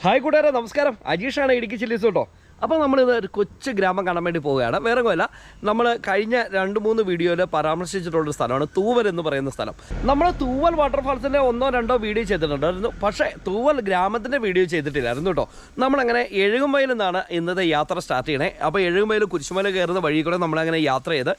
Hi കൂട്ടുകാരെ, നമസ്കാരം. അജീഷാണ്, Idukki chillies കേട്ടോ. അപ്പോൾ നമ്മളിത് ഒരു കൊച്ചു ഗ്രാമം കാണാൻ വേണ്ടി പോവുകയാണ്. വേറെ ഒന്നുമല്ല, നമ്മൾ കഴിഞ്ഞ 2-3 വീഡിയോയിൽ പരാമർശിച്ചിട്ടുള്ളൊരു സ്ഥലമാണ് തൂവൽ എന്ന് പറയുന്ന സ്ഥലം. നമ്മൾ തൂവൽ വാട്ടർഫാൾസിൻ്റെ 1-2 വീഡിയോ ചെയ്തിട്ടുണ്ടായിരുന്നു, പക്ഷേ തൂവൽ ഗ്രാമത്തിൻ്റെ വീഡിയോ ചെയ്തിട്ടില്ലായിരുന്നു കേട്ടോ. നമ്മളങ്ങനെ എഴുകുമയിൽ നിന്നാണ് ഇന്നത്തെ യാത്ര സ്റ്റാർട്ട് ചെയ്യണേ. അപ്പോൾ എഴുകുമയിൽ കുരിശുമല കയറുന്ന വഴി കൂടെ നമ്മളങ്ങനെ യാത്ര ചെയ്ത്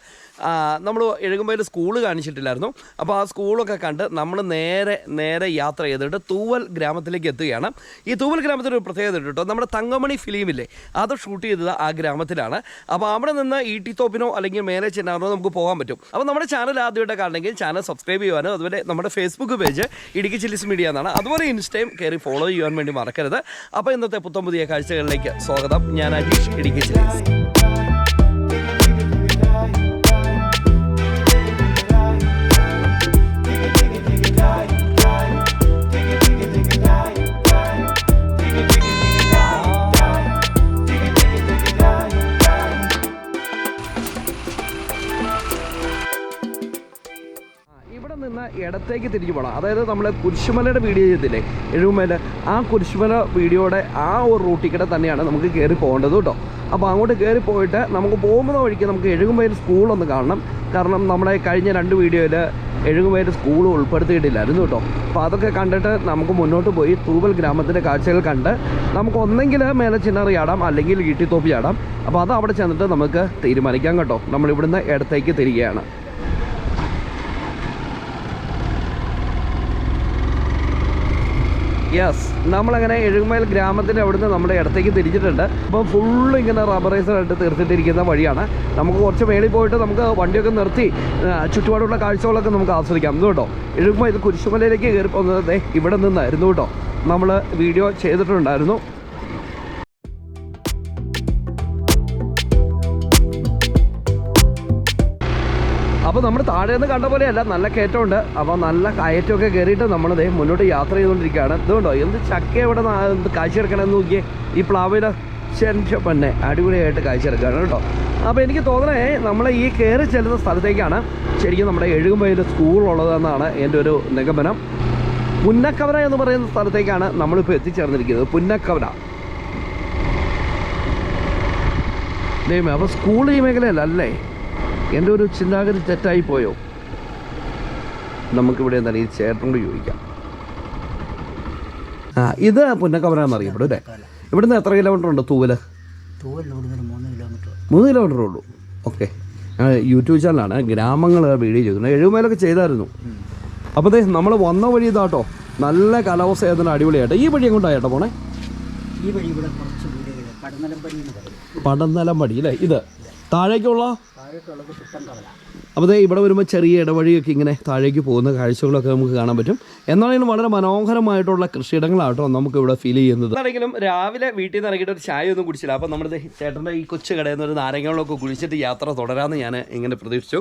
നമ്മൾ എഴുകുമയിൽ സ്കൂള് കാണിച്ചിട്ടില്ലായിരുന്നു. അപ്പോൾ ആ സ്കൂളൊക്കെ കണ്ട് നമ്മൾ നേരെ യാത്ര ചെയ്തിട്ട് തൂവൽ ഗ്രാമത്തിലേക്ക് എത്തുകയാണ്. ഈ തൂവൽ ഗ്രാമത്തിൻ്റെ ഒരു പ്രത്യേകത കേട്ടോ, നമ്മുടെ തങ്കമണി ഫിലിമില്ലേ, അത് ഷൂട്ട് ചെയ്തത് ആ ഗ്രാമത്തിലാണ്. അപ്പോൾ അവിടെ നിന്ന് ഈട്ടി തോപ്പിനോ അല്ലെങ്കിൽ മേലെ ചെന്നാറിനോ നമുക്ക് പോകാൻ പറ്റും. അപ്പോൾ നമ്മുടെ ചാനൽ ആദ്യമായിട്ട് കാണണമെങ്കിൽ ചാനൽ സബ്സ്ക്രൈബ് ചെയ്യുവാനും അതുപോലെ നമ്മുടെ Facebook page Idukki chillies media എന്നാണ്, അതുപോലെ ഇൻസ്റ്റയും കയറി ഫോളോ ചെയ്യാൻ വേണ്ടി മറക്കരുത്. അപ്പോൾ ഇന്നത്തെ പുതിയ കാഴ്ചകളിലേക്ക് സ്വാഗതം. ഞാൻ അജീഷ്, ഇടുക്കി ചില്ലീസ്. ഇടത്തേക്ക് തിരിഞ്ഞു പോകണം. അതായത് നമ്മൾ കുരിശുമലയുടെ വീഡിയോ ചെയ്തില്ലേ, എഴുകുമല, ആ കുരിശുമല വീഡിയോയുടെ ആ ഒരു റൂട്ടിൽ തന്നെയാണ് നമുക്ക് കയറി പോകേണ്ടത് കേട്ടോ. അപ്പോൾ അങ്ങോട്ട് കയറി പോയിട്ട് നമുക്ക് പോകുന്ന വഴിക്ക് നമുക്ക് എഴുകുമയിൽ സ്കൂളൊന്ന് കാണണം. കാരണം നമ്മുടെ കഴിഞ്ഞ 2 വീഡിയോയിൽ എഴുകുമയിൽ സ്കൂൾ ഉൾപ്പെടുത്തിയിട്ടില്ലായിരുന്നു കേട്ടോ. അപ്പോൾ അതൊക്കെ കണ്ടിട്ട് നമുക്ക് മുന്നോട്ട് പോയി തൂവൽ ഗ്രാമത്തിൻ്റെ കാഴ്ചകൾ കണ്ട് നമുക്ക് ഒന്നെങ്കിൽ മേലെ ചിന്നാറി ചാടാം, അല്ലെങ്കിൽ ഈട്ടിത്തോപ്പി ചാടാം. അപ്പോൾ അത് അവിടെ ചെന്നിട്ട് നമുക്ക് തീരുമാനിക്കാം കേട്ടോ. നമ്മളിവിടുന്ന് ഇടത്തേക്ക് തിരികെയാണ്. യെസ്, നമ്മളങ്ങനെ എഴുകുമയിൽ ഗ്രാമത്തിൻ്റെ അവിടുന്ന് നമ്മുടെ ഇടത്തേക്ക് തിരിച്ചിട്ടുണ്ട്. അപ്പോൾ ഫുള്ള് ഇങ്ങനെ റബ്ബറൈസായിട്ട് തീർത്തിട്ടിരിക്കുന്ന വഴിയാണ്. നമുക്ക് കുറച്ച് മേളിൽ പോയിട്ട് നമുക്ക് വണ്ടിയൊക്കെ നിർത്തി ചുറ്റുപാടുള്ള കാഴ്ചകളൊക്കെ നമുക്ക് ആസ്വദിക്കാം കേട്ടോ. എഴുകുമയിൽ കുരിശുമലയിലേക്ക് കയറി പോകുന്നത് ഇവിടെ നിന്നായിരുന്നു കേട്ടോ. നമ്മൾ വീഡിയോ ചെയ്തിട്ടുണ്ടായിരുന്നു. അപ്പോൾ നമ്മൾ താഴെ നിന്ന് കണ്ട പോലെയല്ല, നല്ല കയറ്റമുണ്ട്. അപ്പോൾ നല്ല കയറ്റമൊക്കെ കയറിയിട്ട് നമ്മളിത് മുന്നോട്ട് യാത്ര ചെയ്തുകൊണ്ടിരിക്കുകയാണ്. ഇതുകൊണ്ടോ എന്ത് ചക്ക ഇവിടെ കാഴ്ചയെടുക്കണമെന്ന് നോക്കിയേ. ഈ പ്ലാവില പിന്നെ അടിപൊളിയായിട്ട് കാഴ്ചയെടുക്കുകയാണ് കേട്ടോ. അപ്പോൾ എനിക്ക് തോന്നണേ നമ്മൾ ഈ കയറി ചെല്ലുന്ന സ്ഥലത്തേക്കാണ് ശരിക്കും നമ്മുടെ എഴുകുമയിൽ സ്കൂളുള്ളതെന്നാണ് എൻ്റെ ഒരു നിഗമനം. പുന്നക്കവര എന്ന് പറയുന്ന സ്ഥലത്തേക്കാണ് നമ്മളിപ്പോൾ എത്തിച്ചേർന്നിരിക്കുന്നത്. പുന്നക്കവര ദൈവമേ, അപ്പോൾ സ്കൂൾ ഈ മേഖലയല്ല അല്ലേ? എൻ്റെ ഒരു ചിന്താഗതി തെറ്റായിപ്പോയോ? നമുക്കിവിടെ എന്താണ് ഈ ചേട്ടനോട് ചോദിക്കാം. ഇത് പുന്നക്കവര എന്നറിയപ്പെടും അല്ലേ? ഇവിടുന്ന് എത്ര കിലോമീറ്റർ ഉണ്ട് തൂവല്? 3 കിലോമീറ്റർ ഉള്ളൂ. ഓക്കെ, യൂട്യൂബ് ചാനലാണ്, ഗ്രാമങ്ങൾ വീഡിയോ ചെയ്തിട്ടുണ്ട്. എഴുകുമലൊക്കെ ചെയ്തായിരുന്നു. അപ്പോൾ അതെ നമ്മൾ വന്ന വഴി ഇതാട്ടോ. നല്ല കാലാവസ്ഥ ആയതിന് അടിപൊളിയായിട്ട്. ഈ വഴി എങ്ങോട്ടായിട്ടോ പോണേ? ഈ വഴി ഇവിടെ കുറച്ച് പടന്നലമ്പടി അല്ലേ? ഇത് താഴേക്കുള്ള അപ്പോൾ ഇവിടെ വരുമ്പോൾ ചെറിയ ഇടവഴിയൊക്കെ ഇങ്ങനെ താഴേക്ക് പോകുന്ന കാഴ്ചകളൊക്കെ നമുക്ക് കാണാൻ പറ്റും. എന്നാണെങ്കിലും വളരെ മനോഹരമായിട്ടുള്ള കൃഷിയിടങ്ങളാട്ടോ നമുക്കിവിടെ ഫീൽ ചെയ്യുന്നത്. എന്നാണെങ്കിലും രാവിലെ വീട്ടിൽ നിന്ന് ഇറങ്ങിയിട്ട് ഒരു ചായ ഒന്നും കുടിച്ചില്ല. അപ്പോൾ നമ്മുടെ ചേട്ടൻ്റെ ഈ കൊച്ചു കടയിൽ നിന്ന് ഒരു നാരങ്ങളൊക്കെ കുടിച്ചിട്ട് യാത്ര തുടരാമെന്ന് ഞാൻ ഇങ്ങനെ പ്രതീക്ഷിച്ചു.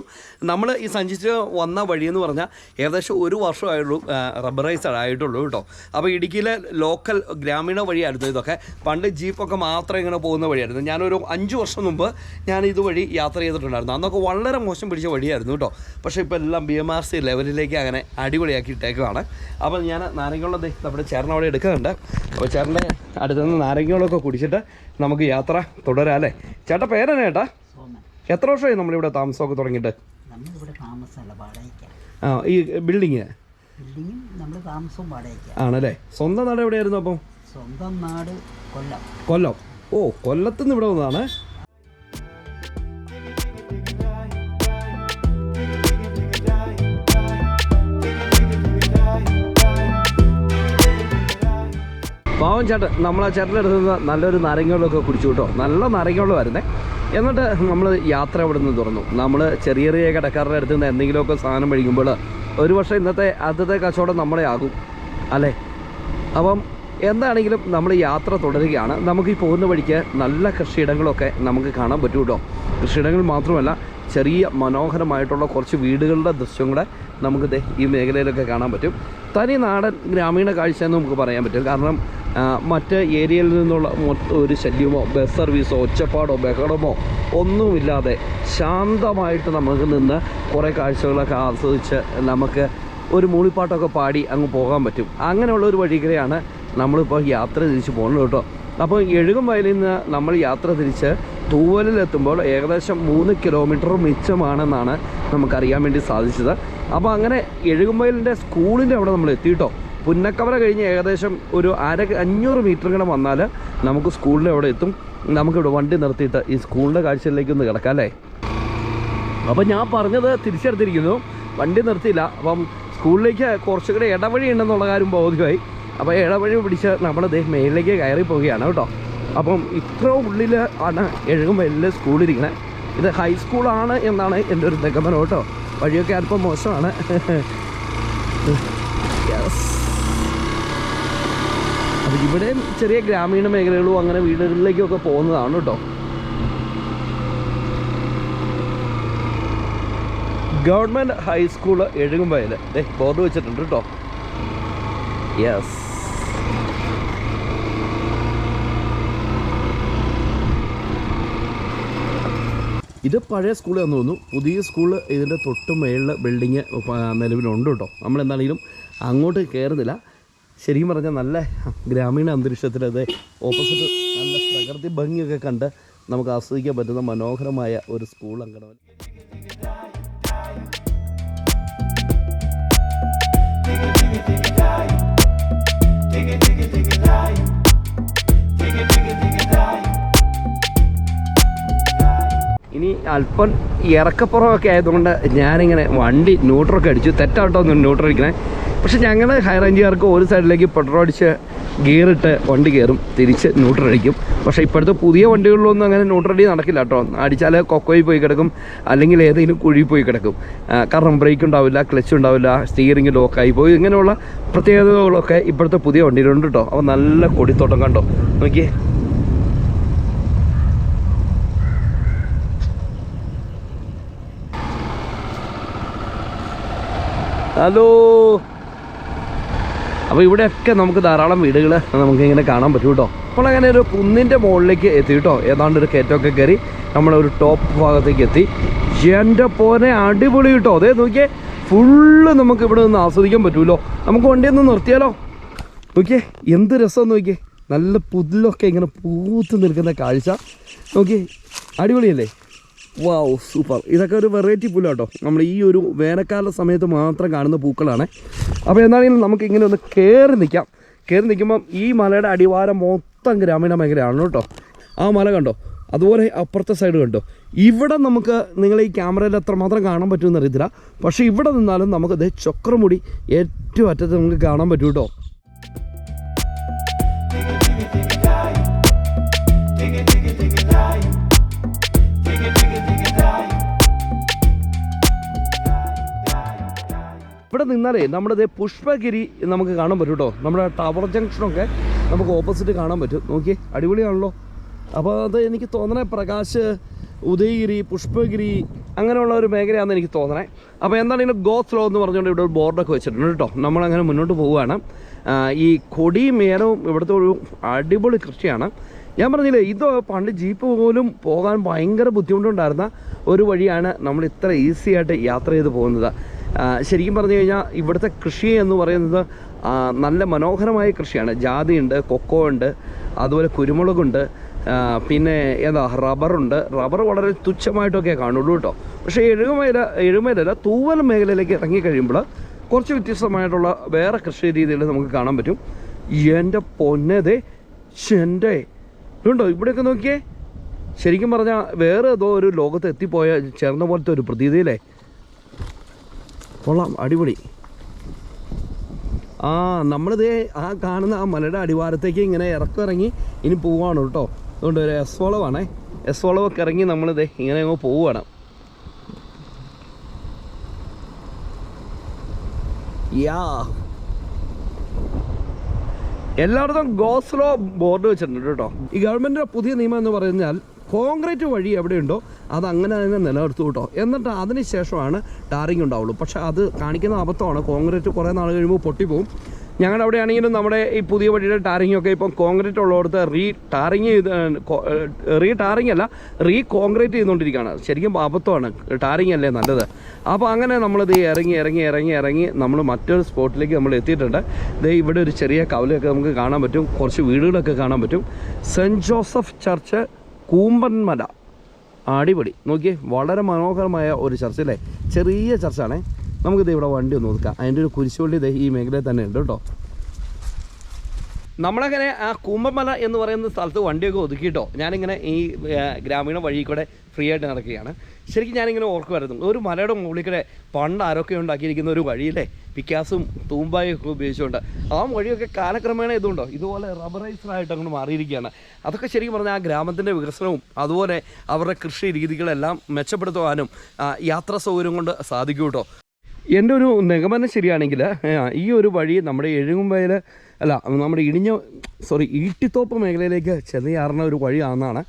നമ്മൾ ഈ സഞ്ചരിച്ച് വന്ന വഴിയെന്ന് പറഞ്ഞാൽ ഏകദേശം 1 വർഷമായുള്ളൂ, റബ്ബറൈസ്ഡ് ആയിട്ടുള്ളൂ കേട്ടോ. അപ്പോൾ ഇടുക്കിയിലെ ലോക്കൽ ഗ്രാമീണ വഴിയായിരുന്നു ഇതൊക്കെ. പണ്ട് ജീപ്പൊക്കെ മാത്രം ഇങ്ങനെ പോകുന്ന വഴിയായിരുന്നു. ഞാനൊരു 5 വർഷം മുമ്പ് ഞാൻ ഇതുവഴി യാത്ര ചെയ്തിട്ടുണ്ടായിരുന്നു. അന്നൊക്കെ വളരെ മോശം പിടിച്ച വഴിയായിരുന്നു കേട്ടോ. പക്ഷേ ഇപ്പോൾ എല്ലാം BMRC ലെവലിലേക്ക് അങ്ങനെ അടിപൊളിയാക്കി ഇട്ടേക്കുവാണ്. അപ്പോൾ ഞാൻ നാരങ്ങവെള്ളം നമ്മുടെ ചേട്ടൻ അവിടെ എടുക്കുന്നുണ്ട്. അപ്പോൾ ചേട്ടൻ്റെ അടുത്തുനിന്ന് നാരങ്ങവെള്ളമൊക്കെ കുടിച്ചിട്ട് നമുക്ക് യാത്ര തുടരാം അല്ലേ? ചേട്ടാ പേരെന്നാ ചേട്ടാ? എത്ര വർഷമായി നമ്മളിവിടെ താമസമൊക്കെ തുടങ്ങിയിട്ട്? ഈ ബിൽഡിങ് ആണല്ലേ? സ്വന്തം നാട് എവിടെയായിരുന്നു അപ്പം? സ്വന്തം നാട് കൊല്ലം. ഓ, കൊല്ലത്തുനിന്ന് ഇവിടെ വന്നതാണ്. പാവം ചേട്ടൻ നമ്മളാ ചേട്ടൻ്റെ അടുത്ത് നിന്ന് നല്ലൊരു നാരങ്ങവെള്ളമൊക്കെ കുടിച്ചു കേട്ടോ. നല്ല നാരങ്ങവെള്ളമായിരുന്നേ. എന്നിട്ട് നമ്മൾ യാത്ര ഇവിടെ നിന്ന് തുറന്നു. നമ്മൾ ചെറിയ ചെറിയ കടക്കാരുടെ അടുത്ത് നിന്ന് എന്തെങ്കിലുമൊക്കെ സാധനം മേടിക്കുമ്പോൾ ഒരു പക്ഷേ ഇന്നത്തെ ആദ്യത്തെ കച്ചവടം നമ്മളെ ആകും അല്ലേ? അപ്പം എന്താണെങ്കിലും നമ്മൾ യാത്ര തുടരുകയാണ്. നമുക്ക് ഈ പോകുന്ന വഴിക്ക് നല്ല കൃഷിയിടങ്ങളൊക്കെ നമുക്ക് കാണാൻ പറ്റും കേട്ടോ. കൃഷിയിടങ്ങൾ മാത്രമല്ല, ചെറിയ മനോഹരമായിട്ടുള്ള കുറച്ച് വീടുകളുടെ ദൃശ്യം കൂടെ നമുക്ക് ഈ മേഖലയിലൊക്കെ കാണാൻ പറ്റും. തനി നാടൻ ഗ്രാമീണ കാഴ്ച എന്ന് നമുക്ക് പറയാൻ പറ്റും. കാരണം മറ്റ് ഏരിയയിൽ നിന്നുള്ള ഒരു ശല്യമോ ബസ് സർവീസോ ഒച്ചപ്പാടോ ബഹളമോ ഒന്നുമില്ലാതെ ശാന്തമായിട്ട് നമുക്ക് നിന്ന് കുറേ കാഴ്ചകളൊക്കെ ആസ്വദിച്ച് നമുക്ക് ഒരു മൂളിപ്പാട്ടൊക്കെ പാടി അങ്ങ് പോകാൻ പറ്റും. അങ്ങനെയുള്ള ഒരു വഴിക്കലെയാണ് നമ്മളിപ്പോൾ യാത്ര തിരിച്ച് പോകുന്നത് കേട്ടോ. അപ്പോൾ എഴുകുംവയലിൽ നിന്ന് നമ്മൾ യാത്ര തിരിച്ച് തൂവലിലെത്തുമ്പോൾ ഏകദേശം 3 കിലോമീറ്റർ മിച്ചമാണെന്നാണ് നമുക്കറിയാൻ വേണ്ടി സാധിച്ചത്. അപ്പോൾ അങ്ങനെ എഴുകുംവയലിൻ്റെ സ്കൂളിൻ്റെ അവിടെ നമ്മൾ എത്തിയിട്ടോ. പുന്നക്കവര കഴിഞ്ഞ് ഏകദേശം ഒരു 500 മീറ്റർ കൂടെ വന്നാൽ നമുക്ക് സ്കൂളിൻ്റെ അവിടെ എത്തും. നമുക്കിവിടെ വണ്ടി നിർത്തിയിട്ട് ഈ സ്കൂളിൻ്റെ കാഴ്ചയിലേക്കൊന്ന് കിടക്കാം അല്ലേ. അപ്പം ഞാൻ പറഞ്ഞത് തിരിച്ചെടുത്തിരിക്കുന്നു, വണ്ടി നിർത്തിയില്ല. അപ്പം സ്കൂളിലേക്ക് കുറച്ചുകൂടെ ഇടവഴി ഉണ്ടെന്നുള്ള കാര്യം ബോധ്യമായി. അപ്പോൾ ഇടവഴി പിടിച്ച് നമ്മൾ മേളിലേക്ക് കയറി പോവുകയാണ് കേട്ടോ. അപ്പം ഇത്ര ഉള്ളിൽ ആണ് എഴുകുംവയലിൽ സ്കൂളിരിക്കുന്നത്. ഇത് ഹൈസ്കൂളാണ് എന്നാണ് എൻ്റെ ഒരു നിഗമനം കേട്ടോ. വഴിയൊക്കെ അല്പം മോശമാണ്. യെസ്. അപ്പോൾ ഇവിടെയും ചെറിയ ഗ്രാമീണ മേഖലകളും അങ്ങനെ വീടുകളിലേക്കൊക്കെ പോകുന്നതാണ് കേട്ടോ. ഗവൺമെൻറ് ഹൈസ്കൂള് എഴുകുംവയൽ ബോർഡ് വെച്ചിട്ടുണ്ട് കേട്ടോ. യെസ്. ഇത് പഴയ സ്കൂളാണെന്ന് തോന്നുന്നു. പുതിയ സ്കൂള് ഇതിൻ്റെ തൊട്ട് മേളിൽ ബിൽഡിങ് നിലവിലുണ്ട് കേട്ടോ. നമ്മളെന്താണെങ്കിലും അങ്ങോട്ട് കയറുന്നില്ല. ശരിക്കും പറഞ്ഞാൽ നല്ല ഗ്രാമീണ അന്തരീക്ഷത്തിൽ അത് ഓപ്പോസിറ്റ് നല്ല പ്രകൃതി ഭംഗിയൊക്കെ കണ്ട് നമുക്ക് ആസ്വദിക്കാൻ പറ്റുന്ന മനോഹരമായ ഒരു സ്കൂൾ അങ്കണവൻ. ഇനി അല്പം ഇറക്കപ്പുറമൊക്കെ ആയതുകൊണ്ട് ഞാനിങ്ങനെ വണ്ടി ന്യൂട്രൊക്കെ അടിച്ചു. തെറ്റാട്ടോ ഒന്ന് ന്യൂട്രൽ അടിക്കണേ. പക്ഷെ ഞങ്ങൾ ഹൈ റേഞ്ചുകാർക്ക് ഒരു സൈഡിലേക്ക് പെട്രോൾ അടിച്ച് ഗിയറിട്ട് വണ്ടി കയറും, തിരിച്ച് ന്യൂട്രൽ അടിക്കും. പക്ഷേ ഇപ്പോഴത്തെ പുതിയ വണ്ടികളിലൊന്നും അങ്ങനെ ന്യൂട്രൽ അടി നടക്കില്ല കേട്ടോ. അടിച്ചാൽ കൊക്കോയിൽ പോയി കിടക്കും, അല്ലെങ്കിൽ ഏതെങ്കിലും കുഴിയിൽ പോയി കിടക്കും. കാരണം ബ്രേക്ക് ഉണ്ടാവില്ല, ക്ലച്ച് ഉണ്ടാവില്ല, സ്റ്റിയറിംഗ് ലോക്കായി പോയി. ഇങ്ങനെയുള്ള പ്രത്യേകതകളൊക്കെ ഇപ്പോഴത്തെ പുതിയ വണ്ടിയിലുണ്ട് കേട്ടോ. അപ്പോൾ നല്ല കൊടിത്തോട്ടം കണ്ടോ, നോക്കിയേ. ഹലോ. അപ്പോൾ ഇവിടെയൊക്കെ നമുക്ക് ധാരാളം വീടുകൾ നമുക്കിങ്ങനെ കാണാൻ പറ്റും കേട്ടോ. അപ്പോൾ അങ്ങനെ ഒരു കുന്നിൻ്റെ മുകളിലേക്ക് എത്തി കേട്ടോ. ഏതാണ്ട് ഒരു കയറ്റമൊക്കെ കയറി നമ്മളൊരു ടോപ്പ് ഭാഗത്തേക്ക് എത്തി. എൻ്റെ പോനെ അടിപൊളി കേട്ടോ. അതേ നോക്കിയേ, ഫുള്ള് നമുക്ക് ഇവിടെ നിന്ന് ആസ്വദിക്കാൻ പറ്റുമല്ലോ. നമുക്ക് വണ്ടിയൊന്ന് നിർത്തിയാലോ? നോക്കിയേ എന്ത് രസം നോക്കിയേ. നല്ല പുല്ലൊക്കെ ഇങ്ങനെ പൂത്ത് നിൽക്കുന്ന കാഴ്ച നോക്കിയേ, അടിപൊളിയല്ലേ? വാവ്, സൂപ്പർ. ഇതൊക്കെ ഒരു വെറൈറ്റി പുല്ലാട്ടോ. നമ്മൾ ഈ ഒരു വേനൽക്കാല സമയത്ത് മാത്രം കാണുന്ന പൂക്കളാണ്. അപ്പോൾ എന്താണെങ്കിലും നമുക്ക് ഇങ്ങനെ ഒന്ന് കയറി നിൽക്കാം. കയറി നിൽക്കുമ്പം ഈ മലയുടെ അടിവാരം മൊത്തം ഗ്രാമീണ മേഖലയാണ് കേട്ടോ. ആ മല കണ്ടോ, അതുപോലെ അപ്പുറത്തെ സൈഡ് കണ്ടോ. ഇവിടെ നമുക്ക് നിങ്ങൾ ഈ ക്യാമറയിൽ എത്രമാത്രം കാണാൻ പറ്റുമെന്ന് അറിയത്തില്ല. പക്ഷേ ഇവിടെ നിന്നാലും നമുക്ക് ചക്രമുടി ഏറ്റവും അറ്റത്ത് നമുക്ക് കാണാൻ പറ്റും കേട്ടോ. ഇവിടെ നിന്നാലേ നമ്മുടെ പുഷ്പഗിരി നമുക്ക് കാണാൻ പറ്റും കേട്ടോ. നമ്മുടെ ടവർ ജംഗ്ഷനൊക്കെ നമുക്ക് ഓപ്പോസിറ്റ് കാണാൻ പറ്റും. നോക്കിയേ, അടിപൊളിയാണല്ലോ. അപ്പോൾ അത് എനിക്ക് തോന്നണേ പ്രകാശ്, ഉദയഗിരി, പുഷ്പഗിരി അങ്ങനെയുള്ള ഒരു മേഖലയാണെന്ന് എനിക്ക് തോന്നണേ. അപ്പോൾ എന്താണെങ്കിലും ഗോ സ്ലോ എന്ന് പറഞ്ഞുകൊണ്ട് ഇവിടെ ഒരു ബോർഡൊക്കെ വെച്ചിട്ടുണ്ട് കേട്ടോ. നമ്മളങ്ങനെ മുന്നോട്ട് പോവുകയാണ്. ഈ കൊടിയും മേലവും ഇവിടുത്തെ ഒരു അടിപൊളി കൃഷിയാണ്. ഞാൻ പറഞ്ഞില്ലേ, ഇത് പണ്ട് ജീപ്പ് പോലും പോകാൻ ഭയങ്കര ബുദ്ധിമുട്ടുണ്ടായിരുന്ന ഒരു വഴിയാണ് നമ്മൾ ഇത്ര ഈസി ആയിട്ട് യാത്ര ചെയ്ത് പോകുന്നത്. ശരിക്കും പറഞ്ഞു കഴിഞ്ഞാൽ ഇവിടുത്തെ കൃഷി എന്ന് പറയുന്നത് നല്ല മനോഹരമായ കൃഷിയാണ്. ജാതിയുണ്ട്, കൊക്കോ ഉണ്ട്, അതുപോലെ കുരുമുളകുണ്ട്, പിന്നെ റബ്ബറുണ്ട്. റബ്ബർ വളരെ തുച്ഛമായിട്ടൊക്കെ കാണുള്ളൂ കേട്ടോ. പക്ഷേ എഴുമേലല്ല തൂവൽ മേഖലയിലേക്ക് ഇറങ്ങിക്കഴിയുമ്പോൾ കുറച്ച് വ്യത്യസ്തമായിട്ടുള്ള വേറെ കൃഷി രീതികൾ നമുക്ക് കാണാൻ പറ്റും. എൻ്റെ പൊന്നതേ, എൻ്റെ ഇതുണ്ടോ ഇവിടെയൊക്കെ നോക്കിയേ. ശരിക്കും പറഞ്ഞാൽ വേറെ ഏതോ ഒരു ലോകത്ത് എത്തിപ്പോയ ചേർന്ന പോലത്തെ ഒരു പ്രതീതിയില്ലേ. കൊള്ളാം, അടിപൊളി. നമ്മളിതേ ആ കാണുന്ന ആ മലയുടെ അടിവാരത്തേക്ക് ഇങ്ങനെ ഇറങ്ങി ഇനി പോവുകയാണ് കേട്ടോ. അതുകൊണ്ട് ഒരു എസ് വളവാണേ. എസ് വളവൊക്കെ ഇറങ്ങി നമ്മളിതേ ഇങ്ങനെ അങ്ങ് പോവുകയാണ്. എല്ലായിടത്തും ഗോ സ്ലോ ബോർഡ് വെച്ചിട്ടുണ്ട് കേട്ടോ. ഈ ഗവൺമെൻറ്റിൻ്റെ പുതിയ നിയമം എന്ന് പറഞ്ഞാൽ കോൺക്രീറ്റ് വഴി എവിടെയുണ്ടോ അത് അങ്ങനെ തന്നെ നിലനിർത്തും കേട്ടോ. എന്നിട്ട് അതിന് ശേഷമാണ് ടാറിങ് ഉണ്ടാവുള്ളൂ. പക്ഷേ അത് കാണിക്കുന്ന അബദ്ധമാണ്. കോൺക്രീറ്റ് കുറേ നാൾ കഴിയുമ്പോൾ പൊട്ടിപ്പോവും. ഞങ്ങളുടെ അവിടെ ആണെങ്കിലും നമ്മുടെ ഈ പുതിയ വഴിയുടെ ടാറിങ്ങൊക്കെ ഇപ്പം കോൺക്രീറ്റ് ഉള്ളിടത്ത് റീ കോൺക്രീറ്റ് ചെയ്തുകൊണ്ടിരിക്കുകയാണ്. ശരിക്കും അബദ്ധമാണ്, ടാറിങ് അല്ലേ നല്ലത്. അപ്പോൾ അങ്ങനെ നമ്മളിത് ഇറങ്ങി നമ്മൾ മറ്റൊരു സ്പോട്ടിലേക്ക് നമ്മൾ എത്തിയിട്ടുണ്ട്. ഇത് ഇവിടെ ഒരു ചെറിയ കവലയൊക്കെ നമുക്ക് കാണാൻ പറ്റും, കുറച്ച് വീടുകളൊക്കെ കാണാൻ പറ്റും. Saint Joseph church, Koombanmala. അടിപൊളി, നോക്കിയേ, വളരെ മനോഹരമായ ഒരു ചർച്ച് അല്ലേ, ചെറിയ ചർച്ചാണേ. നമുക്കിത് ഇവിടെ വണ്ടി ഒന്ന് ഒതുക്കാം. അതിൻ്റെ ഒരു കുരിശുപള്ളി ഇത് ഈ മേഖലയിൽ തന്നെ ഉണ്ട് കേട്ടോ. നമ്മളങ്ങനെ ആ കൂമ്പൻമല എന്ന് പറയുന്ന സ്ഥലത്ത് വണ്ടിയൊക്കെ ഒതുക്കിയിട്ടോ ഞാനിങ്ങനെ ഈ ഗ്രാമീണ വഴി കൂടെ ഫ്രീ ആയിട്ട് നടക്കുകയാണ്. ശരിക്കും ഞാനിങ്ങനെ ഓർക്കുമായിരുന്നു, ഒരു മലയുടെ മുകളിൽ കൂടെ പണ്ട് ആരൊക്കെ ഉണ്ടാക്കിയിരിക്കുന്ന ഒരു വഴിയില്ലേ, പിക്കാസും തൂമ്പായും ഒക്കെ ഉപയോഗിച്ചുകൊണ്ട് ആ വഴിയൊക്കെ കാലക്രമേണ ഇതുണ്ടോ ഇതുപോലെ റബ്ബറൈസ്ഡായിട്ട് അങ്ങോട്ട് മാറിയിരിക്കുകയാണ്. അതൊക്കെ ശരിക്കും പറഞ്ഞാൽ ആ ഗ്രാമത്തിൻ്റെ വികസനവും അതുപോലെ അവരുടെ കൃഷി രീതികളെല്ലാം മെച്ചപ്പെടുത്തുവാനും യാത്രാ സൗകര്യം കൊണ്ട് സാധിക്കും കേട്ടോ. എൻ്റെ ഒരു നിഗമനം ശരിയാണെങ്കിൽ ഈ ഒരു വഴി നമ്മുടെ എഴുകുമ്പയിൽ നമ്മുടെ ഈട്ടിത്തോപ്പ് മേഖലയിലേക്ക് ചെന്നയാറുന്ന ഒരു വഴിയാണെന്നാണ്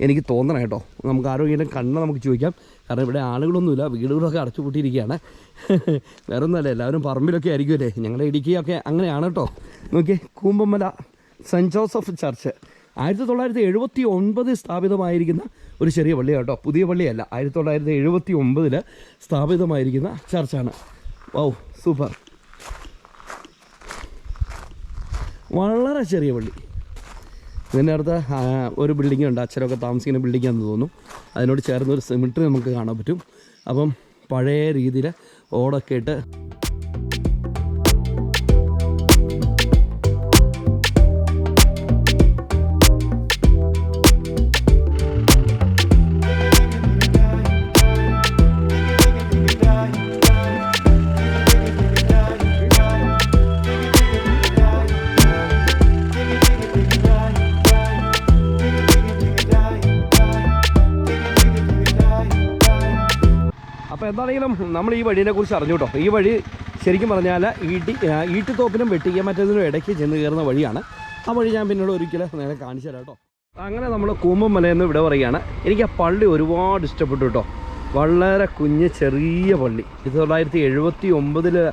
എനിക്ക് തോന്നണം കേട്ടോ. നമുക്ക് ആരോഗ്യം കണ്ണ് നമുക്ക് ചോദിക്കാം, കാരണം ഇവിടെ ആളുകളൊന്നുമില്ല, വീടുകളൊക്കെ അടച്ചുപൂട്ടിയിരിക്കുകയാണ്. വേറെ ഒന്നുമല്ല, എല്ലാവരും പറമ്പിലൊക്കെ ആയിരിക്കുമല്ലേ. ഞങ്ങളുടെ ഇടുക്കിയൊക്കെ അങ്ങനെയാണ് കേട്ടോ. നോക്കിയേ, കൂമ്പൻമല സെൻറ്റ് ജോസഫ് ചർച്ച് 1979 സ്ഥാപിതമായിരിക്കുന്ന ഒരു ചെറിയ പള്ളിയാണ് കേട്ടോ, പുതിയ പള്ളിയല്ല. 1979 സ്ഥാപിതമായിരിക്കുന്ന ചർച്ചാണ്. വൗ, സൂപ്പർ, വളരെ ചെറിയ പള്ളി. ഇതിൻ്റെ അടുത്ത് ഒരു ബിൽഡിംഗ് ഉണ്ട്, അച്ഛനൊക്കെ താമസിക്കുന്ന ബിൽഡിംഗാണെന്ന് തോന്നുന്നു. അതിനോട് ചേർന്നൊരു സിമിട്രി നമുക്ക് കാണാൻ പറ്റും. അപ്പം പഴയ രീതിയിൽ ഓടൊക്കെ ഇട്ട് അപ്പോൾ എന്താണെങ്കിലും നമ്മൾ ഈ വഴിയെ കുറിച്ച് അറിഞ്ഞു കേട്ടോ. ഈ വഴി ശരിക്കും പറഞ്ഞാൽ ഈട്ടിത്തോപ്പിനും വെട്ടിക്കമറ്റതിനും ഇടയ്ക്ക് ചെന്ന് കയറുന്ന വഴിയാണ്. ആ വഴി ഞാൻ പിന്നീട് ഒരിക്കലും നേരെ കാണിച്ചു തരാം കേട്ടോ. അങ്ങനെ നമ്മൾ കൂമ്പൻമലയെന്ന് ഇവിടെ പറയുകയാണ്. എനിക്ക് ആ പള്ളി ഒരുപാട് ഇഷ്ടപ്പെട്ടു കേട്ടോ. വളരെ കുഞ്ഞ് ചെറിയ പള്ളി, 1979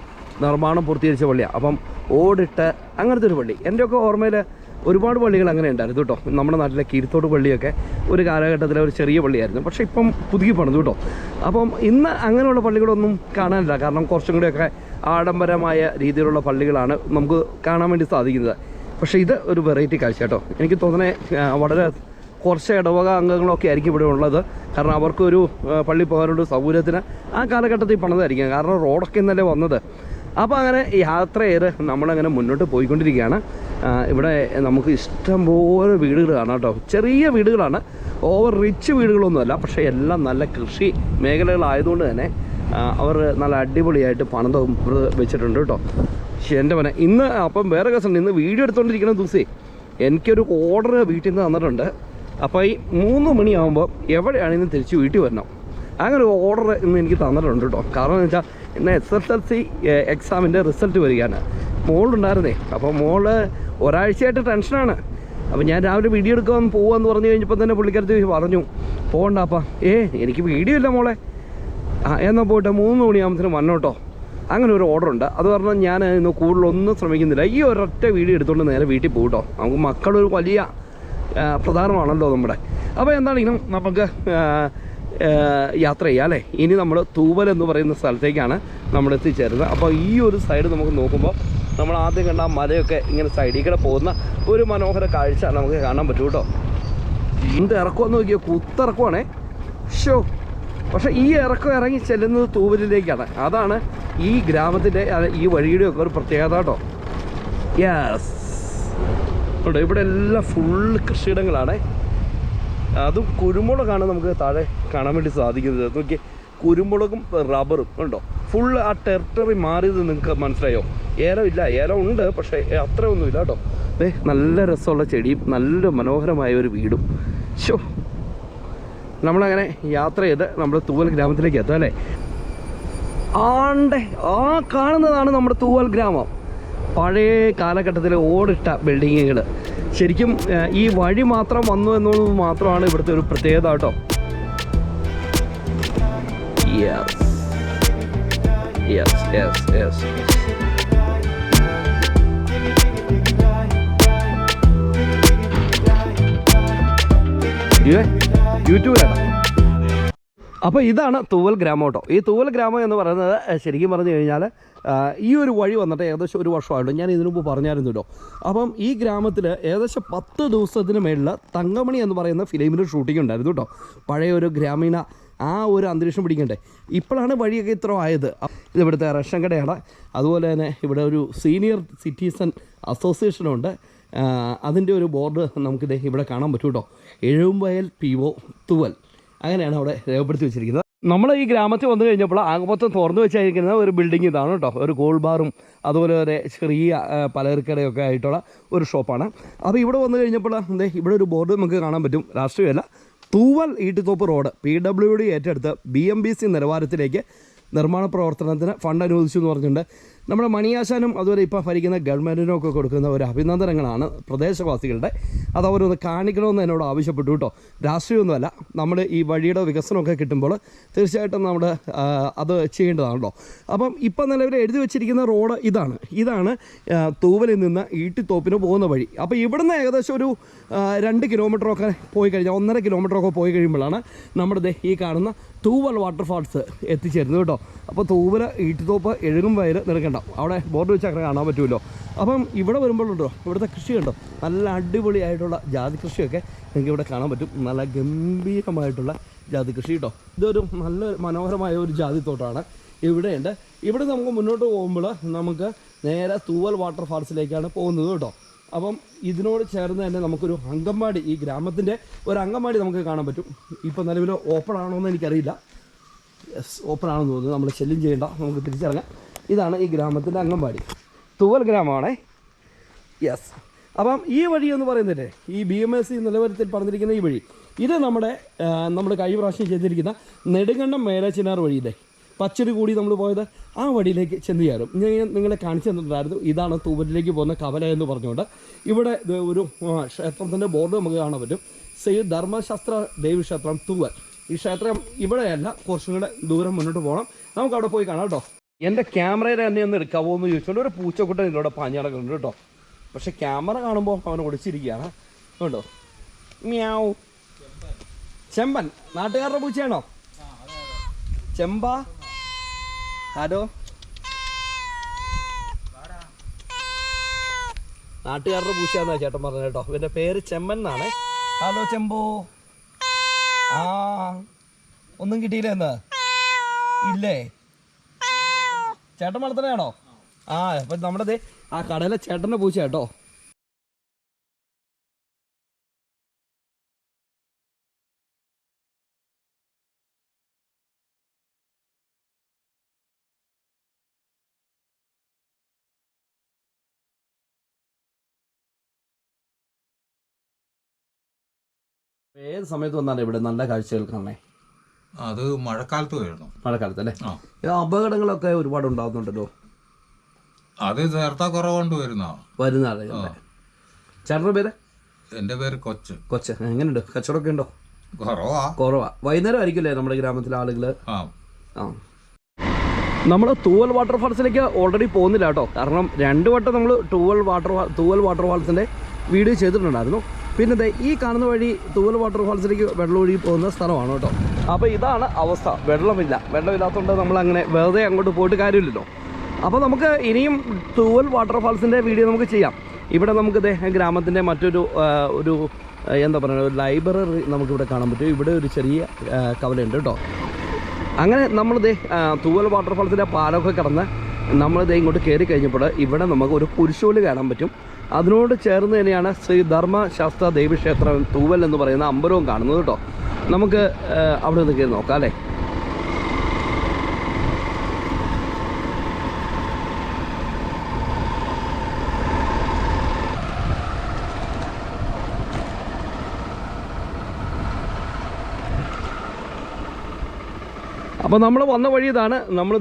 നിർമ്മാണം പൂർത്തീകരിച്ച പള്ളിയാണ്. അപ്പം ഓടിട്ട് അങ്ങനത്തെ ഒരു പള്ളി. എൻ്റെയൊക്കെ ഓർമ്മയിൽ ഒരുപാട് പള്ളികൾ അങ്ങനെ ഉണ്ടായിരുന്നു കേട്ടോ. നമ്മുടെ നാട്ടിലെ കീരിത്തോട് പള്ളിയൊക്കെ ഒരു കാലഘട്ടത്തിലെ ഒരു ചെറിയ പള്ളിയായിരുന്നു, പക്ഷേ ഇപ്പം പുതുക്കി പണിതു കേട്ടോ. അപ്പം ഇന്ന് അങ്ങനെയുള്ള പള്ളികളൊന്നും കാണാനില്ല, കാരണം കുറച്ചും കൂടെയൊക്കെ ആഡംബരമായ രീതിയിലുള്ള പള്ളികളാണ് നമുക്ക് കാണാൻ വേണ്ടി സാധിക്കുന്നത്. പക്ഷേ ഇത് ഒരു വെറൈറ്റി കാഴ്ച കേട്ടോ. എനിക്ക് തോന്നുന്നത് വളരെ കുറച്ച് ഇടവക അംഗങ്ങളൊക്കെ ആയിരിക്കും ഇവിടെ ഉള്ളത്, കാരണം അവർക്കൊരു പള്ളി പോകാനുള്ള സൗകര്യത്തിന് ആ കാലഘട്ടത്തിൽ പണിതായിരിക്കും, കാരണം റോഡൊക്കെ ഇന്നലെ വന്നത്. അപ്പോൾ അങ്ങനെ യാത്ര ചെയ്ത് നമ്മളങ്ങനെ മുന്നോട്ട് പോയിക്കൊണ്ടിരിക്കുകയാണ്. ഇവിടെ നമുക്ക് ഇഷ്ടംപോലെ വീടുകൾ കാണാം കേട്ടോ. ചെറിയ വീടുകളാണ്, ഓവർ റിച്ച് വീടുകളൊന്നുമല്ല, പക്ഷേ എല്ലാം നല്ല കൃഷി മേഖലകളായതുകൊണ്ട് തന്നെ അവർ നല്ല അടിപൊളിയായിട്ട് പണിത് വെച്ചിട്ടുണ്ട് കേട്ടോ. പക്ഷേ എൻ്റെ മനെ ഇന്ന് അപ്പം വേറെ കേസുണ്ട്, ഇന്ന് വീഡിയോ എടുത്തുകൊണ്ടിരിക്കുന്ന ദിവസമേ എനിക്കൊരു ഓർഡർ വീട്ടിൽ നിന്ന് തന്നിട്ടുണ്ട്. അപ്പോൾ ഈ 3 മണിയാകുമ്പോൾ എവിടെയാണെങ്കിലും തിരിച്ച് വീട്ടിൽ വരണം, അങ്ങനെ ഒരു ഓർഡർ ഇന്ന് എനിക്ക് തന്നിട്ടുണ്ട് കേട്ടോ. കാരണം എന്ന് വെച്ചാൽ ഇന്ന് SSLC എക്സാമിൻ്റെ റിസൾട്ട് വരികയാണ്. മോളുണ്ടായിരുന്നേ, അപ്പോൾ മോള് ഒരാഴ്ചയായിട്ട് ടെൻഷനാണ്. അപ്പോൾ ഞാൻ രാവിലെ വീഡിയോ എടുക്കാൻ പോകാമെന്ന് പറഞ്ഞു കഴിഞ്ഞപ്പോൾ തന്നെ പുള്ളിക്കാരത്തി പറഞ്ഞു പോകണ്ടപ്പാ. എനിക്ക് വീഡിയോ ഇല്ല മോളെ, എന്നാൽ പോയിട്ട് 3 മണിയാകുമ്പത്തേനും വന്നോ കേട്ടോ. അങ്ങനെ ഒരു ഓർഡർ ഉണ്ട്. അത് പറഞ്ഞാൽ ഞാൻ ഇന്ന് കൂടുതലൊന്നും ശ്രമിക്കുന്നില്ല, ഈ ഒരൊറ്റ വീഡിയോ എടുത്തുകൊണ്ട് നേരെ വീട്ടിൽ പോകും കേട്ടോ. നമുക്ക് മക്കളൊരു വലിയ പ്രധാനമാണല്ലോ നമ്മുടെ. അപ്പോൾ എന്താണെങ്കിലും നമുക്ക് യാത്ര ചെയ്യാം അല്ലേ. ഇനി നമ്മൾ തൂവൽ എന്ന് പറയുന്ന സ്ഥലത്തേക്കാണ് നമ്മൾ എത്തിച്ചേരുന്നത്. അപ്പോൾ ഈ ഒരു സൈഡ് നമുക്ക് നോക്കുമ്പോൾ നമ്മൾ ആദ്യം കണ്ട മലയൊക്കെ ഇങ്ങനെ സൈഡിൽ കൂടെ പോകുന്ന ഒരു മനോഹര കാഴ്ച നമുക്ക് കാണാൻ പറ്റും കേട്ടോ. എന്ത് ഇറക്കമെന്ന് നോക്കിയോ, കുത്തിറക്കുവാണേ ഷോ. പക്ഷേ ഈ ഇറക്കം ഇറങ്ങി ചെല്ലുന്നത് തൂവലിലേക്കാണ്. അതാണ് ഈ ഗ്രാമത്തിൻ്റെ ഈ വഴിയുടെ ഒക്കെ ഒരു പ്രത്യേകത കേട്ടോ. യെസ് കേട്ടോ, ഇവിടെ എല്ലാം ഫുള്ള് കൃഷിയിടങ്ങളാണ്. അതും കുരുമുളകാണ് നമുക്ക് താഴെ കാണാൻ വേണ്ടി സാധിക്കുന്നത്. നോക്കി, കുരുമുളകും റബ്ബറും ഉണ്ടോ, ഫുള്ള് ആ ടെറിട്ടറി മാറിയത് നിങ്ങൾക്ക് മനസ്സിലായോ. ഏലം ഇല്ല, ഏലം ഉണ്ട്, പക്ഷേ അത്രയൊന്നുമില്ല കേട്ടോ. നല്ല രസമുള്ള ചെടിയും നല്ല മനോഹരമായ ഒരു വീടും. ഷോ, നമ്മളങ്ങനെ യാത്ര ചെയ്ത് നമ്മൾ തൂവൽ ഗ്രാമത്തിലേക്ക് എത്താം അല്ലേ. ആ കാണുന്നതാണ് നമ്മുടെ തൂവൽ ഗ്രാമം. പഴയ കാലഘട്ടത്തിലെ ഓടിട്ട ബിൽഡിങ്ങുകൾ. ശരിക്കും ഈ വഴി മാത്രം വന്നു എന്നുള്ളത് മാത്രമാണ് ഇവിടുത്തെ ഒരു പ്രത്യേകത കേട്ടോ. യെസ് യെസ് യെസ് യെസ് യൂട്യൂബിലാണ്. അപ്പോൾ ഇതാണ് തൂവൽ ഗ്രാമം കേട്ടോ. ഈ തൂവൽ ഗ്രാമം എന്ന് പറയുന്നത് ശരിക്കും പറഞ്ഞു കഴിഞ്ഞാൽ ഈ ഒരു വഴി വന്നിട്ട് ഏകദേശം 1 വർഷമായിട്ട് ഞാൻ ഇതിനു മുമ്പ് പറഞ്ഞായിരുന്നു കേട്ടോ. അപ്പം ഈ ഗ്രാമത്തിൽ ഏകദേശം 10 ദിവസത്തിന് മേളിൽ തങ്കമണി എന്ന് പറയുന്ന ഫിലിമിൻ്റെ ഷൂട്ടിംഗ് ഉണ്ടായിരുന്നു കേട്ടോ. പഴയ ഒരു ഗ്രാമീണ ആ ഒരു അന്തരീക്ഷം പിടിക്കണ്ടേ. ഇപ്പോഴാണ് വഴിയൊക്കെ ഇത്ര ആയത്. ഇത് ഇവിടുത്തെ റേഷൻ കടയാണ്. അതുപോലെ തന്നെ ഇവിടെ ഒരു സീനിയർ സിറ്റിസൺ അസോസിയേഷനുണ്ട്. അതിൻ്റെ ഒരു ബോർഡ് നമുക്കിത് ഇവിടെ കാണാൻ പറ്റും കേട്ടോ. എഴുമ്പയൽ PO തൂവൽ അങ്ങനെയാണ് അവിടെ രേഖപ്പെടുത്തി വെച്ചിരിക്കുന്നത്. നമ്മൾ ഈ ഗ്രാമത്തിൽ വന്നു കഴിഞ്ഞപ്പോൾ ആകമൊത്തം തുറന്നു വെച്ചായിരിക്കുന്ന ഒരു ബിൽഡിംഗ് ഇതാണ് കേട്ടോ. ഒരു ഗോൾഡ് ബാറും അതുപോലെ ഒരു ചെറിയ പലചരക്കടയൊക്കെ ആയിട്ടുള്ള ഒരു ഷോപ്പാണ്. അപ്പോൾ ഇവിടെ വന്നു കഴിഞ്ഞപ്പോൾ ഇവിടെ ഒരു ബോർഡ് നമുക്ക് കാണാൻ പറ്റും. രാഷ്ട്രീയമല്ല, തൂവൽ ഈട്ടിത്തോപ്പ് റോഡ് PWD ഏറ്റെടുത്ത് BMBC നിലവാരത്തിലേക്ക് നിർമ്മാണ പ്രവർത്തനത്തിന് ഫണ്ട് അനുവദിച്ചു എന്ന് പറഞ്ഞിട്ടുണ്ട്. നമ്മുടെ മണിയാശാനും അതുപോലെ ഇപ്പോൾ ഭരിക്കുന്ന ഗവൺമെൻറ്റിനും ഒക്കെ കൊടുക്കുന്ന ഒരു അഭിനന്ദനങ്ങളാണ് പ്രദേശവാസികളുടെ. അത് അവരൊന്ന് കാണിക്കണമെന്ന് എന്നോട് ആവശ്യപ്പെട്ടു കേട്ടോ. രാഷ്ട്രീയമൊന്നുമല്ല, നമ്മൾ ഈ വഴിയുടെ വികസനമൊക്കെ കിട്ടുമ്പോൾ തീർച്ചയായിട്ടും നമ്മൾ അത് ചെയ്യേണ്ടതാണല്ലോ. അപ്പം ഇപ്പം നിലവിൽ എഴുതി വെച്ചിരിക്കുന്ന റോഡ് ഇതാണ് തൂവലിൽ നിന്ന് ഈട്ടിത്തോപ്പിന് പോകുന്ന വഴി. അപ്പോൾ ഇവിടുന്ന് ഏകദേശം ഒരു 2 കിലോമീറ്ററൊക്കെ പോയി കഴിഞ്ഞാൽ 1.5 കിലോമീറ്ററൊക്കെ പോയി കഴിയുമ്പോഴാണ് നമ്മുടെ ഈ കാണുന്ന തൂവൽ വാട്ടർഫാൾസ് എത്തിച്ചേരുന്നത് കേട്ടോ. അപ്പോൾ തൂവൽ ഈട്ടിത്തോപ്പ് എഴുകുംവയൽ നിൽക്കണ്ട അവിടെ ബോർഡ് വെച്ച് അങ്ങനെ കാണാൻ പറ്റുമല്ലോ. അപ്പം ഇവിടെ വരുമ്പോഴുണ്ടോ ഇവിടുത്തെ കൃഷി കണ്ടോ, നല്ല അടിപൊളിയായിട്ടുള്ള ജാതി കൃഷിയൊക്കെ നിങ്ങൾക്ക് ഇവിടെ കാണാൻ പറ്റും. നല്ല ഗംഭീരമായിട്ടുള്ള ജാതി കൃഷി കേട്ടോ. ഇതൊരു നല്ല മനോഹരമായ ഒരു ജാതിത്തോട്ടമാണ് ഇവിടെയുണ്ട്. ഇവിടെ നമുക്ക് മുന്നോട്ട് പോകുമ്പോൾ നമുക്ക് നേരെ തൂവൽ വാട്ടർഫാൾസിലേക്കാണ് പോകുന്നത് കേട്ടോ. അപ്പം ഇതിനോട് ചേർന്ന് തന്നെ നമുക്കൊരു അങ്കമാടി, ഈ ഗ്രാമത്തിൻ്റെ ഒരു അങ്കമാടി നമുക്ക് കാണാൻ പറ്റും. ഇപ്പോൾ നിലവിൽ ഓപ്പൺ ആണോ എന്ന് എനിക്കറിയില്ല. യെസ്, ഓപ്പൺ ആണെന്ന് തോന്നുന്നു. നമ്മൾ ശല്യം ചെയ്യേണ്ട, നമുക്ക് തിരിച്ചിറങ്ങാം. ഇതാണ് ഈ ഗ്രാമത്തിൻ്റെ അങ്കമാടി, തൂവൽ ഗ്രാമമാണേ. യെസ്. അപ്പം ഈ വഴി എന്ന് പറയുന്നത് ഈ BMC നിലവാരത്തിൽ പറഞ്ഞിരിക്കുന്ന ഈ വഴി, ഇത് നമ്മുടെ കഴിഞ്ഞ പ്രാവശ്യം ചെയ്തിരിക്കുന്ന നെടുങ്കണ്ടം മേലച്ചിനാർ വഴിയില്ലേ, പച്ചരി കൂടി നമ്മൾ പോയത് ആ വഴിയിലേക്ക് ചെന്ന് കയറും. ഞാൻ നിങ്ങളെ കാണിച്ചു തന്നിട്ടുണ്ടായിരുന്നു. ഇതാണ് തൂവലിലേക്ക് പോകുന്ന കവല എന്ന് പറഞ്ഞുകൊണ്ട് ഇവിടെ ഒരു ക്ഷേത്രത്തിൻ്റെ ബോർഡ് നമുക്ക് കാണാൻ പറ്റും. ശ്രീ ധർമ്മശാസ്ത്ര ദേവീക്ഷേത്രം തൂവൽ. ഈ ക്ഷേത്രം ഇവിടെയല്ല, കുറച്ചും കൂടെ ദൂരം മുന്നോട്ട് പോകണം. നമുക്ക് അവിടെ പോയി കാണാം കേട്ടോ. എൻ്റെ ക്യാമറയിൽ തന്നെ ഒന്ന് എടുക്കാവോ എന്ന് ചോദിച്ചുകൊണ്ട് ഒരു പൂച്ചക്കുട്ടൻ ഇതിലൂടെ പാഞ്ഞടക്കുന്നുണ്ട് കേട്ടോ. പക്ഷെ ക്യാമറ കാണുമ്പോൾ അവൻ ഒളിച്ചിരിക്കുകയാണ് കേട്ടോ. മ്യാവ്. ചെമ്പൻ നാട്ടുകാരുടെ പൂച്ചയാണോ? ചെമ്പ. ഹലോ, നാട്ടുകാരുടെ പൂച്ചയാണെന്നാ ചേട്ടൻ പറഞ്ഞത് കേട്ടോ. ഇവൻ്റെ പേര് ചെമ്മൻ എന്നാണ്. ഹലോ ചെമ്പോ. ആ, ഒന്നും കിട്ടിയില്ല എന്ന് ഇല്ലേ? ചേട്ടൻ വളർത്തണയാണോ? ആ, അപ്പം നമ്മുടെ ആ കടയിലെ ചേട്ടൻ്റെ പൂച്ച കേട്ടോ. ഏത് സമയത്ത് വന്നാലും ഇവിടെ നല്ല കാഴ്ചകൾ കാണണേ. അത് മഴക്കാലത്ത് വരുന്നു. മഴക്കാലത്ത് അല്ലേ? അപകടങ്ങളൊക്കെ ഒരുപാട് ഉണ്ടാകുന്നുണ്ടല്ലോ. അത് നേരത്തെ കുറവുകൊണ്ട് വരുന്ന ആളുകളെ. ചേട്ടൻ്റെ പേര്? എൻ്റെ പേര് കൊച്ച്. എങ്ങനെയുണ്ട്? കച്ചവടമൊക്കെ ഉണ്ടോ? കുറവാ. വൈകുന്നേരം ആയിരിക്കില്ലേ നമ്മുടെ ഗ്രാമത്തിലെ ആളുകൾ? ആ, നമ്മൾ തൂവൽ വാട്ടർഫാൾസിലേക്ക് ഓൾറെഡി പോകുന്നില്ല കേട്ടോ. കാരണം 2 വട്ടം നമ്മൾ തൂവൽ വാട്ടർഫാൾസിൻ്റെ വീഡിയോ ചെയ്തിട്ടുണ്ടായിരുന്നു. പിന്നെ ഈ കാണുന്ന വഴി തൂവൽ വാട്ടർഫാൾസിലേക്ക് വെള്ളം ഒഴുകി പോകുന്ന സ്ഥലമാണ് കേട്ടോ. അപ്പോൾ ഇതാണ് അവസ്ഥ. വെള്ളമില്ലാത്തതുകൊണ്ട് നമ്മളങ്ങനെ വെറുതെ അങ്ങോട്ട് പോയിട്ട് കാര്യമില്ലല്ലോ. അപ്പോൾ നമുക്ക് ഇനിയും തൂവൽ വാട്ടർഫാൾസിൻ്റെ വീഡിയോ നമുക്ക് ചെയ്യാം. ഇവിടെ നമുക്ക് ഗ്രാമത്തിൻ്റെ മറ്റൊരു എന്താ പറയുക, ഒരു ലൈബ്രറി നമുക്കിവിടെ കാണാൻ പറ്റും. ഇവിടെ ഒരു ചെറിയ കവലയുണ്ട് കേട്ടോ. അങ്ങനെ നമ്മൾ തൂവൽ വാട്ടർഫാൾസിൻ്റെ പാലമൊക്കെ കടന്ന് നമ്മൾ ഇങ്ങോട്ട് കയറി കഴിഞ്ഞപ്പോൾ ഇവിടെ നമുക്ക് ഒരു കുരിശോല് കാണാൻ പറ്റും. അതിനോട് ചേർന്ന് തന്നെയാണ് ശ്രീ ധർമ്മശാസ്ത്ര ദേവീക്ഷേത്രം തൂവൽ എന്ന് പറയുന്ന അമ്പലവും കാണുന്നത് കേട്ടോ. നമുക്ക് അവിടെ നിന്ന് കയറി നോക്കാം അല്ലേ. അപ്പോൾ നമ്മൾ വന്ന വഴി ഇതാണ്. നമ്മൾ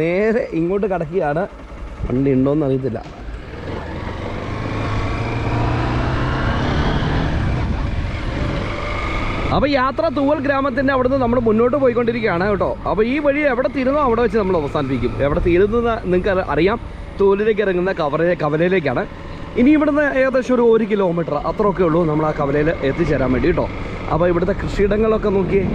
നേരെ ഇങ്ങോട്ട് കടക്കുകയാണ്. വണ്ടി ഉണ്ടോയെന്ന് അറിയത്തില്ല. അപ്പോൾ യാത്ര തൂവൽ ഗ്രാമത്തിൻ്റെ അവിടുന്ന് നമ്മൾ മുന്നോട്ട് പോയിക്കൊണ്ടിരിക്കുകയാണ് കേട്ടോ. അപ്പോൾ ഈ വഴി എവിടെ തീരുന്നോ അവിടെ വെച്ച് നമ്മൾ അവസാനിപ്പിക്കും. എവിടെ തീരുന്നത് നിങ്ങൾക്ക് അറിയാം. തൂവലിലേക്ക് ഇറങ്ങുന്ന കവലയിലേക്കാണ്. ഇനി ഇവിടുന്ന് ഏകദേശം ഒരു 1 കിലോമീറ്റർ അത്രയൊക്കെ ഉള്ളൂ നമ്മൾ ആ കവലയിൽ എത്തിച്ചേരാൻ വേണ്ടി കേട്ടോ. അപ്പോൾ ഇവിടുത്തെ കൃഷിയിടങ്ങളൊക്കെ നോക്കിയേ.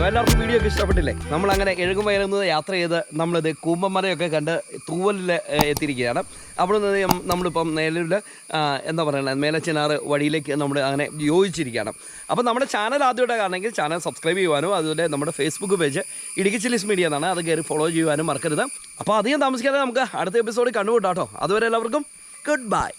എല്ലാവർക്കും വീഡിയോ ഒക്കെ ഇഷ്ടപ്പെട്ടില്ലേ? നമ്മളങ്ങനെ എഴുകുമയലുന്നത് യാത്ര ചെയ്ത് നമ്മളിത് കൂമ്പന്മരയൊക്കെ കണ്ട് തൂവലിൽ എത്തിയിരിക്കുകയാണ്. അവിടെ നിന്ന് നമ്മളിപ്പം നിലവിൽ എന്താ പറയുക മേലച്ചിനാറ് വഴിയിലേക്ക് നമ്മൾ അങ്ങനെ യോജിച്ചിരിക്കുകയാണ്. അപ്പോൾ നമ്മുടെ ചാനൽ ആദ്യമായിട്ട് കാണണമെങ്കിൽ ചാനൽ സബ്സ്ക്രൈബ് ചെയ്യുവാനും അതുപോലെ നമ്മുടെ Facebook page Idukki chillies media എന്നാണ്, അത് കയറി ഫോളോ ചെയ്യുവാനും മറക്കരുത്. അപ്പോൾ അധികം താമസിക്കാതെ നമുക്ക് അടുത്ത എപ്പിസോഡിൽ കണ്ടുകൂട്ടാം കേട്ടോ. അതുവരെ എല്ലാവർക്കും ഗുഡ് ബൈ.